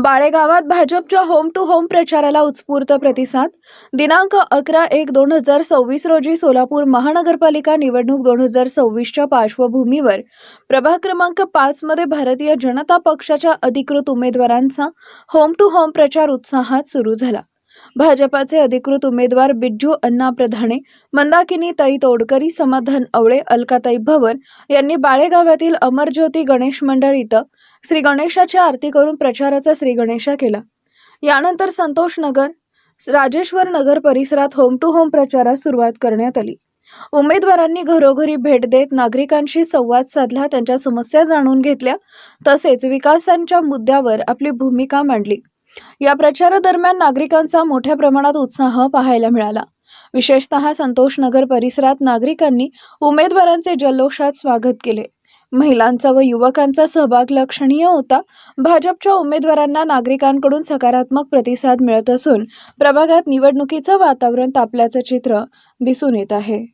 बाळेगावात भाजपच्या home to home प्रचाराला उत्स्फूर्त प्रतिसाद. दिनांक 11/1/2026 रोजी सोलापूर महानगरपालिका निवडणूक 2026च्या पार्श्वभूमीवर प्रभाग क्रमांक 5 मध्ये भारतीय जनता पक्षाच्या अधिकृत उमेदवारांचा होम टू होम प्रचार उत्साहात सुरू झाला. भाजपाचे अधिकृत उमेदवार बिज्जू अण्णा प्रधाणे, मंदाकिनी ताई तोडकरी, समाधान अवळे, अलकाताई भवन यांनी बाळेगावातील अमरज्योती गणेश मंडळ इथं श्री गणेशाची आरती करून प्रचाराचा श्री गणेशा केला. यानंतर संतोष नगर, राजेश्वर नगर परिसरात होम टू होम प्रचारास सुरुवात करण्यात आली. उमेदवारांनी घरोघरी भेट देत नागरिकांशी संवाद साधला, त्यांच्या समस्या जाणून घेतल्या, तसेच विकासाच्या मुद्द्यावर आपली भूमिका मांडली. या प्रचारादरम्यान नागरिकांचा मोठ्या प्रमाणात उत्साह पाहायला मिळाला. विशेषतः संतोष नगर परिसरात नागरिकांनी उमेदवारांचे जल्लोषात स्वागत केले. महिलांचा व युवकांचा सहभाग लक्षणीय होता. भाजपच्या उमेदवारांना नागरिकांकडून सकारात्मक प्रतिसाद मिळत असून प्रभागात निवडणुकीचं वातावरण तापल्याचं चित्र दिसून येत आहे.